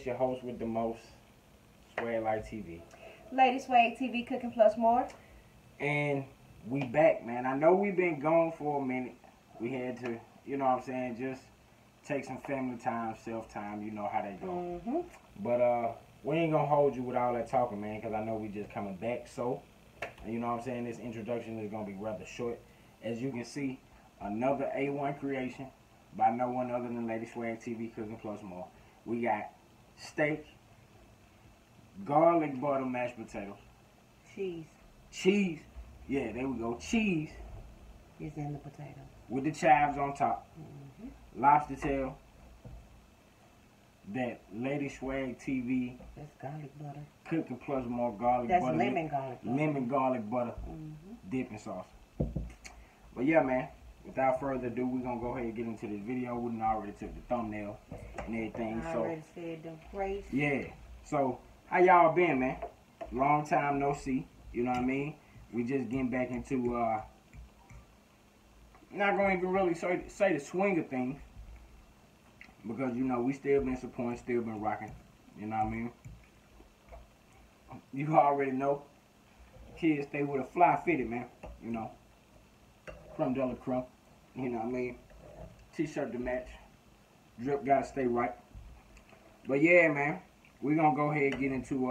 It's your host with the most, Swag Light TV. Lady Swag TV, cooking plus more. And we back, man. I know we've been gone for a minute. We had to, you know what I'm saying, just take some family time, self-time. You know how they go. But we ain't gonna hold you with all that talking, man, because I know we just coming back. So, you know what I'm saying, this introduction is gonna be rather short. As you can see, another A1 creation by no one other than Lady Swag TV, cooking plus more. We got steak, garlic butter mashed potatoes, cheese. Yeah, there we go. Cheese is in the potato with the chives on top. Lobster tail. That Lady Swag TV. That's garlic butter. Cooking plus more garlic butter. That's lemon garlic butter. Lemon garlic butter dipping sauce. But yeah, man. Without further ado, we're gonna go ahead and get into this video. We done already took the thumbnail and everything. I already said them praise. Yeah. So how y'all been, man? Long time no see. You know what I mean? We just getting back into not gonna even really say the swing of things. Because you know we still been supporting, still been rocking. You know what I mean? You already know. Kids stay with a fly fitted, man. You know. Crumb de la crumb. You know what I mean? T-shirt to match. Drip gotta stay right. But yeah, man. We're gonna go ahead and get into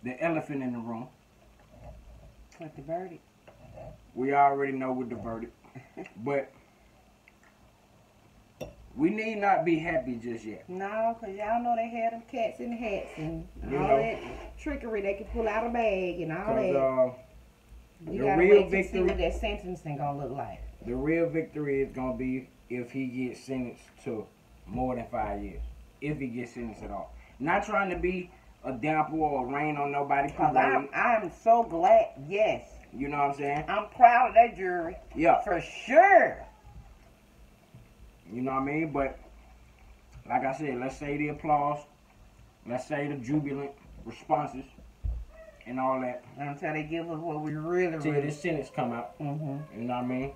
the elephant in the room. What, the verdict? We already know what the verdict. But we need not be happy just yet. No, because y'all know they had them cats in the hats and all that trickery they can pull out a bag and all that. You gotta wait to see what that sentencing gonna look like. The real victory is gonna be if he gets sentenced to more than 5 years. If he gets sentenced at all. Not trying to be a damper or a rain on nobody's parade. I'm so glad, yes. You know what I'm saying? I'm proud of that jury. Yeah. For sure. You know what I mean? But, like I said, let's say the applause. Let's say the jubilant responses. And all that. Until they give us what we really till this sentence come out. You know what I mean?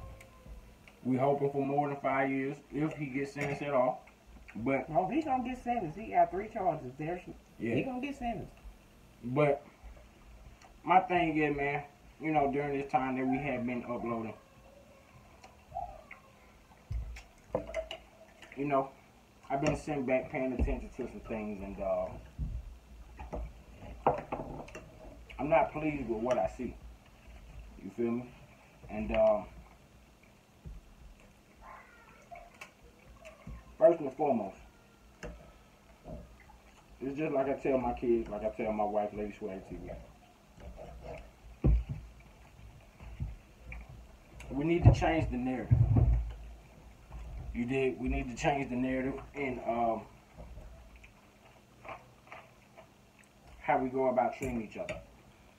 We hoping for more than 5 years if he gets sentenced at all. But oh, he's gonna get sentenced. He got 3 charges. He gonna get sentenced. But my thing is, man, you know, during this time that we have been uploading, you know, I've been sitting back paying attention to some things, and I'm not pleased with what I see. You feel me? And first and foremost, it's just like I tell my kids, like I tell my wife, Lady Swag TV. We need to change the narrative. You dig? We need to change the narrative in how we go about treating each other.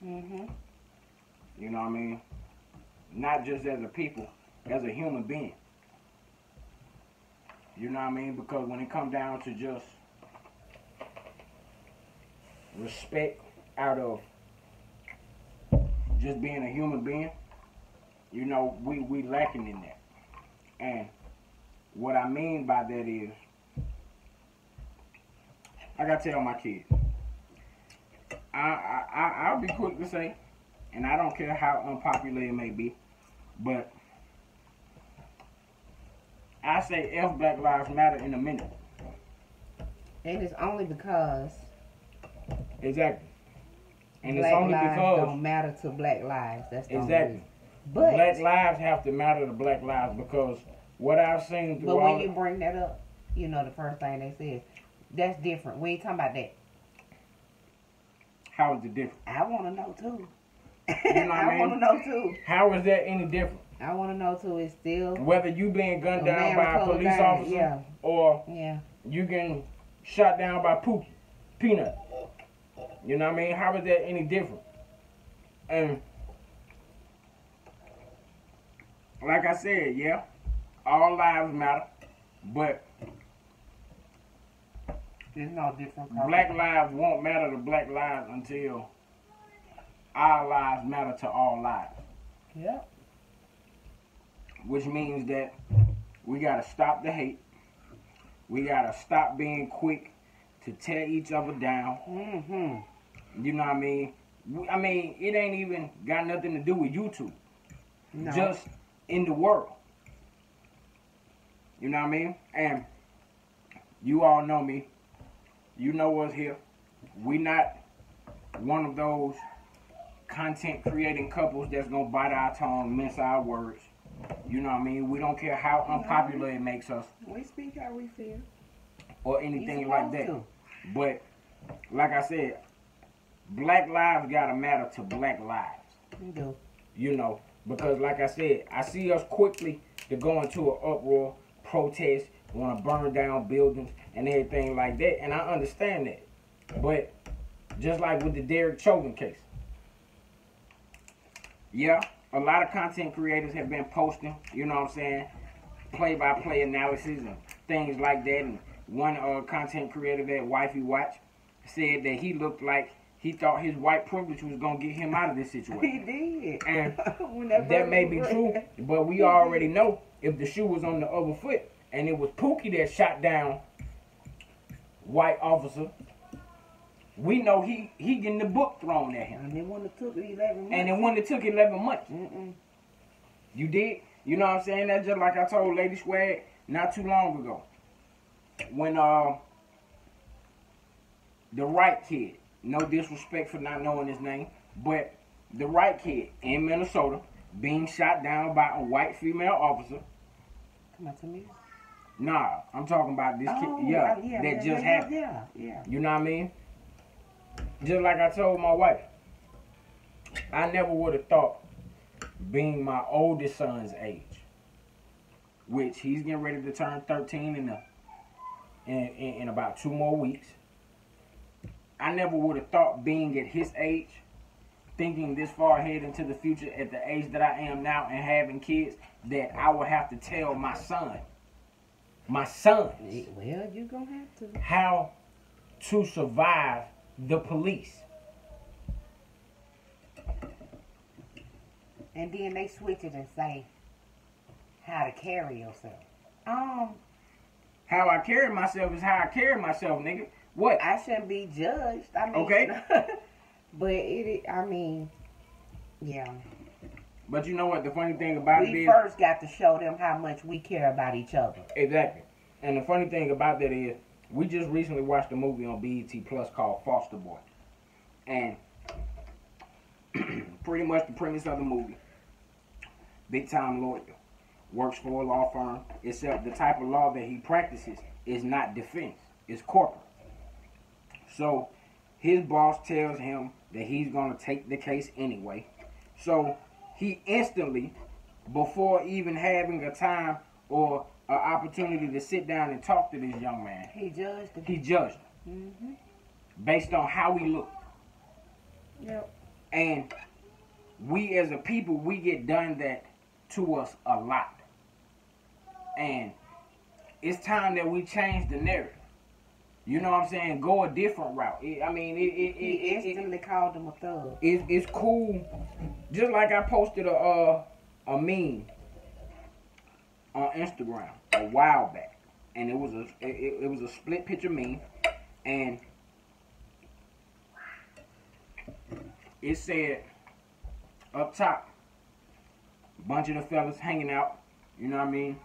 You know what I mean? Not just as a people, as a human being. You know what I mean? Because when it comes down to just respect out of just being a human being, you know, we lacking in that. And what I mean by that is, I gotta tell my kids, I'll be quick to say, and I don't care how unpopular it may be, but I say F Black Lives Matter in a minute. And it's only because exactly. And black it's only lives because don't matter to black lives. That's the exactly. But black lives have to matter to black lives, because what I've seen through but when you bring that up, you know the first thing they say is that's different. We ain't talking about that. How is it different? I want to know too. You know what I mean? want to know too. How is that any different? I want to know too. It's still whether you being gunned down by a police officer or you getting shot down by Peanut. You know what I mean? How is that any different? And like I said, yeah, all lives matter, but there's no difference. Black lives won't matter to black lives until our lives matter to all lives. Yeah. Which means that we gotta stop the hate. We gotta stop being quick to tear each other down. You know what I mean? It ain't even got nothing to do with YouTube. No. Just in the world. You know what I mean? And you all know me. You know us here. We not one of those content creating couples that's gonna bite our tongue, mince our words. You know what I mean? We don't care how unpopular it makes us. We speak how we feel. Or anything like that. But like I said, black lives gotta matter to black lives. You do. You know, because like I said, I see us quickly to go into an uproar, protest, want to burn down buildings and everything like that, and I understand that. But just like with the Derek Chauvin case, yeah, a lot of content creators have been posting, you know what I'm saying, play-by-play analysis and things like that. And one content creator that Wifey Watch said that he looked like he thought his white privilege was going to get him out of this situation. He did. And that may be true, but we already know if the shoe was on the other foot and it was Pookie that shot down white officer, we know he getting the book thrown at him. And it wouldn't have took 11 months. And it wouldn't have took 11 months. You did? You know what I'm saying? That's just like I told Lady Swag not too long ago. When the Wright kid, no disrespect for not knowing his name, but the Wright kid in Minnesota being shot down by a white female officer. Come on to me. Nah, I'm talking about this kid, that just happened. Yeah. You know what I mean? Just like I told my wife, I never would have thought, being my oldest son's age, which he's getting ready to turn 13 in about 2 more weeks. I never would have thought, being at his age, thinking this far ahead into the future at the age that I am now and having kids, that I would have to tell my sons, well, you're going to have to, how to survive the police. And then they switch it and say how to carry yourself. How I carry myself is how I carry myself, nigga. What? I shouldn't be judged. I mean, okay. But yeah. But you know what? The funny thing about it is, we first got to show them how much we care about each other. Exactly. And the funny thing about that is, we just recently watched a movie on BET Plus called Foster Boy. And pretty much the premise of the movie, big time lawyer, works for a law firm, except the type of law that he practices is not defense, it's corporate. So his boss tells him that he's going to take the case anyway. So he instantly, before even having a time or an opportunity to sit down and talk to this young man, he judged him. He judged him. Based on how he looked. Yep. And we as a people, we get done that to us a lot. And it's time that we change the narrative. You know what I'm saying? Go a different route. He instantly called him a thug. It's cool. Just like I posted a meme on Instagram a while back, and it was a split picture meme, and it said up top, a bunch of the fellas hanging out. You know what I mean?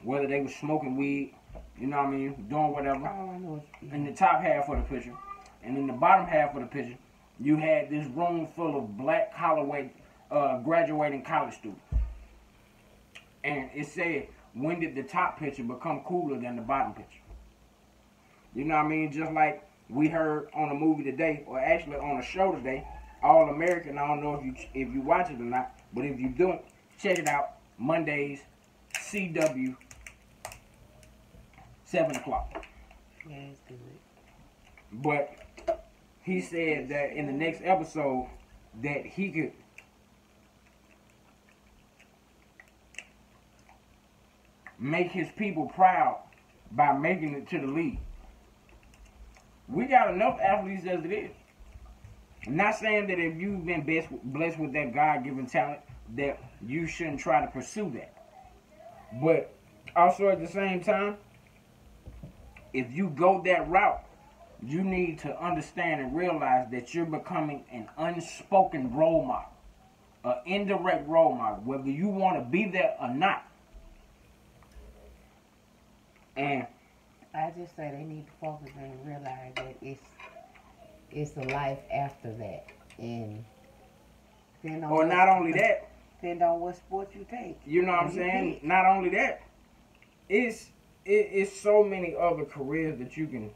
Whether they was smoking weed, you know what I mean, doing whatever. Oh, I know. In the top half of the picture. And in the bottom half of the picture, you had this room full of black graduating college students. And it said, when did the top picture become cooler than the bottom picture? You know what I mean? Just like we heard on a movie today, or actually on a show today, All American. I don't know if you watch it or not, but if you don't, check it out. Mondays, CW, 7 o'clock. Yeah, it's good. But he said that in the next episode that he could make his people proud by making it to the league. We got enough athletes as it is. I'm not saying that if you've been blessed with that God-given talent that you shouldn't try to pursue that. But also at the same time, if you go that route, you need to understand and realize that you're becoming an unspoken role model, an indirect role model, whether you want to be there or not. And I just say they need to focus and realize that it's a life after that, and or not only that, depend on what sport you take. You know what I'm saying? Not only that, it's so many other careers that you can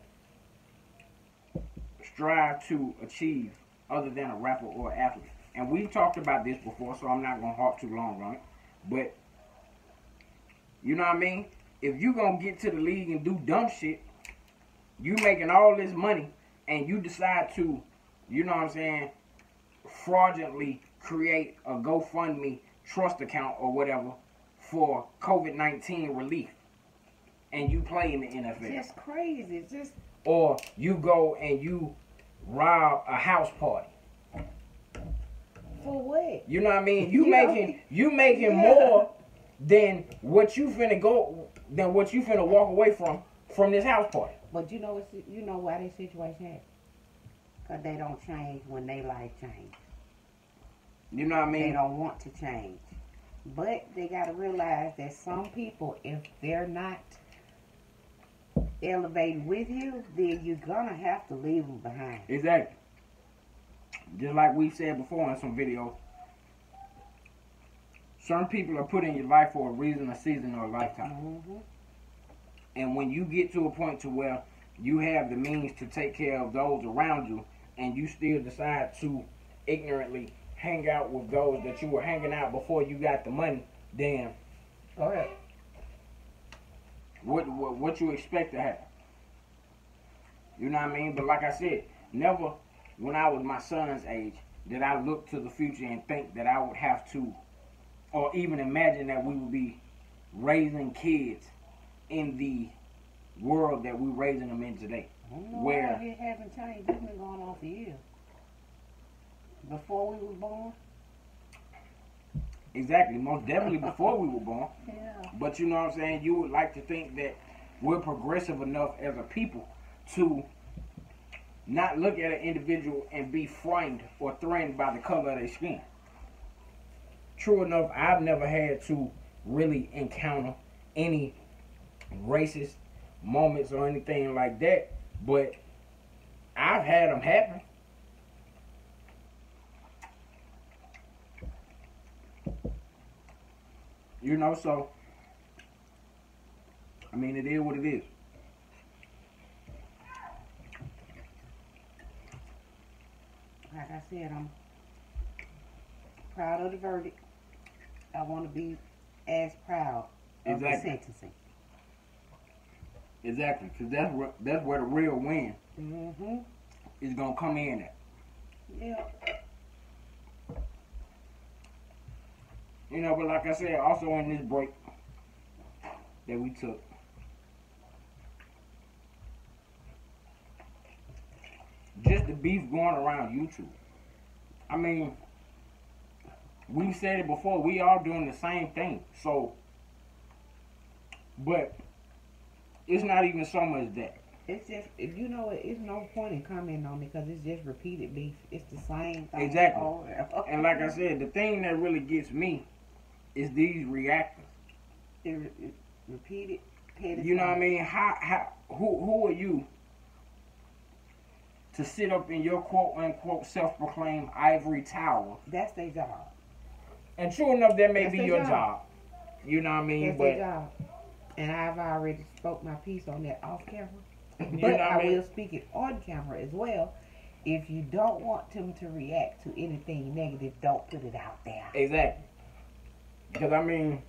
strive to achieve other than a rapper or athlete. And we've talked about this before, so I'm not gonna harp too long on it. But you know what I mean? If you gonna get to the league and do dumb shit, you making all this money and you decide to, you know what I'm saying, fraudulently create a GoFundMe trust account or whatever for COVID-19 relief, and you play in the NFL. It's just crazy. It's just. Or you go and you rob a house party. For what? You know what I mean? You making more than what you finna walk away from this house party. But you know why this situation happened? Because they don't change when they life change. You know what I mean? They don't want to change. But they got to realize that some people, if they're not elevating with you, then you're going to have to leave them behind. Exactly. Just like we said before in some videos, certain people are put in your life for a reason, a season, or a lifetime. Mm-hmm. And when you get to a point to where you have the means to take care of those around you, and you still decide to ignorantly hang out with those that you were hanging out before you got the money, then go ahead. What you expect to happen? You know what I mean? But like I said, never when I was my son's age did I look to the future and think that I would have to, or even imagine that we would be raising kids in the world that we're raising them in today. Where it hasn't changed. It's been going on for years. Before we were born? Exactly. Most definitely before we were born. Yeah. But you know what I'm saying? You would like to think that we're progressive enough as a people to not look at an individual and be frightened or threatened by the color of their skin. True enough, I've never had to really encounter any racist moments or anything like that, but I've had them happen. You know, so I mean, it is what it is. Like I said, I'm proud of the verdict. I want to be as proud of the sentencing. Exactly, because that's where the real win is gonna come in at. Yeah. You know, but like I said, also in this break that we took, just the beef going around YouTube. I mean, we said it before, we all doing the same thing. So, but it's not even so much that. It's just, if you know it, it's no point in commenting on it because it's just repeated beef. It's the same thing. Exactly. And like I said, the thing that really gets me is these reactors. Repeated. You know what I mean? Who are you to sit up in your quote-unquote self-proclaimed ivory tower? That's their job. And true enough, that may be your job. You know what I mean? That's their job. And I've already spoke my piece on that off camera. But I will speak it on camera as well. If you don't want them to react to anything negative, don't put it out there. Exactly. Because, I mean,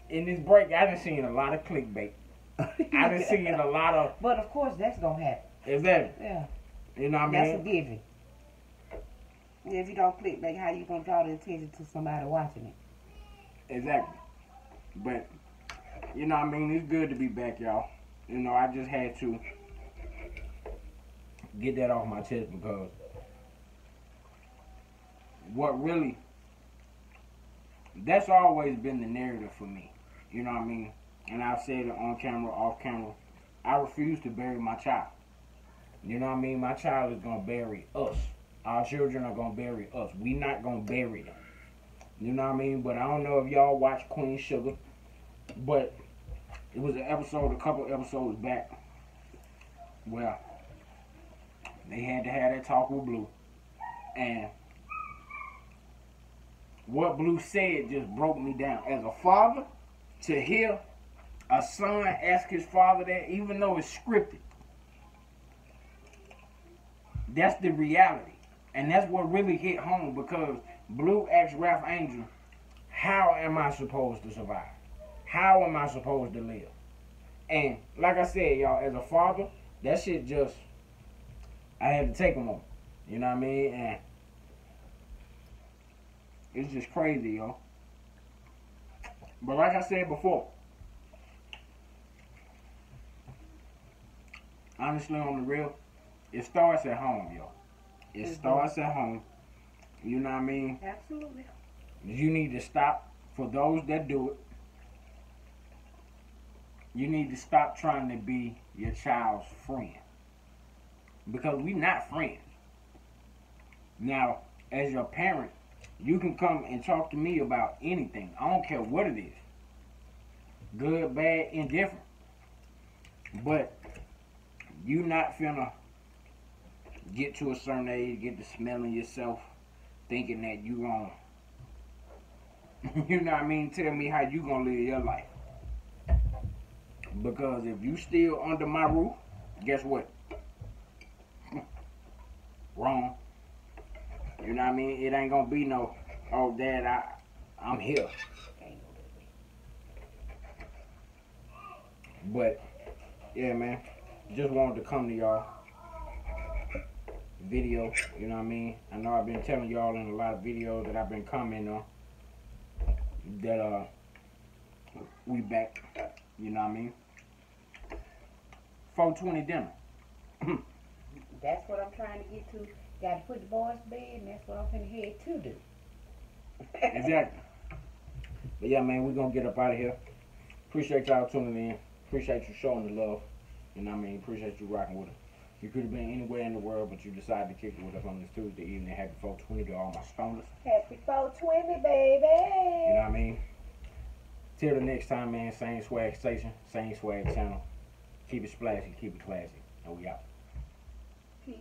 in this break, I done seen a lot of clickbait. I done seen a lot of... But, of course, that's going to happen. Exactly. Yeah. You know what I mean? That's a given. If you don't clickbait, how you going to draw the attention to somebody watching it? Exactly. But, you know what I mean? It's good to be back, y'all. You know, I just had to get that off my chest because what really... That's always been the narrative for me. You know what I mean? And I've said it on camera, off camera. I refuse to bury my child. You know what I mean? My child is gonna bury us. Our children are gonna bury us. We not gonna bury them. You know what I mean? But I don't know if y'all watch Queen Sugar, but it was an episode, a couple episodes back, where they had to have that talk with Blue. And what Blue said just broke me down. As a father, to hear a son ask his father that, even though it's scripted, that's the reality. And that's what really hit home, because Blue asked Ralph Angel, how am I supposed to survive? How am I supposed to live? And like I said, y'all, as a father, that shit just, I had to take a moment. You know what I mean? And it's just crazy, yo. But like I said before, honestly, on the real, it starts at home, yo. It starts at home. You know what I mean? Absolutely. You need to stop. For those that do it, you need to stop trying to be your child's friend. Because we not friends. Now, as your parent, you can come and talk to me about anything. I don't care what it is. Good, bad, indifferent. But you not finna get to a certain age, get to smelling yourself, thinking that you gonna, you know what I mean, tell me how you gonna live your life. Because if you still under my roof, guess what? Wrong. You know what I mean? It ain't gonna be no, oh, Dad, I'm here. But, yeah, man. Just wanted to come to y'all. Video, you know what I mean? I know I've been telling y'all in a lot of videos that I've been commenting on that we back, you know what I mean? 420 dinner. That's what I'm trying to get to. Got to put the boys to bed, and that's what I'm finna head to do. Exactly. But yeah, man, we're gonna get up out of here. Appreciate y'all tuning in. Appreciate you showing the love. You know what I mean? Appreciate you rocking with us. You could have been anywhere in the world, but you decided to kick it with us on this Tuesday evening. Happy 420 to all my stoners. Happy 420, baby. You know what I mean? Till the next time, man. Same swag station, same swag channel. Keep it splashy, keep it classy. And we out. Peace.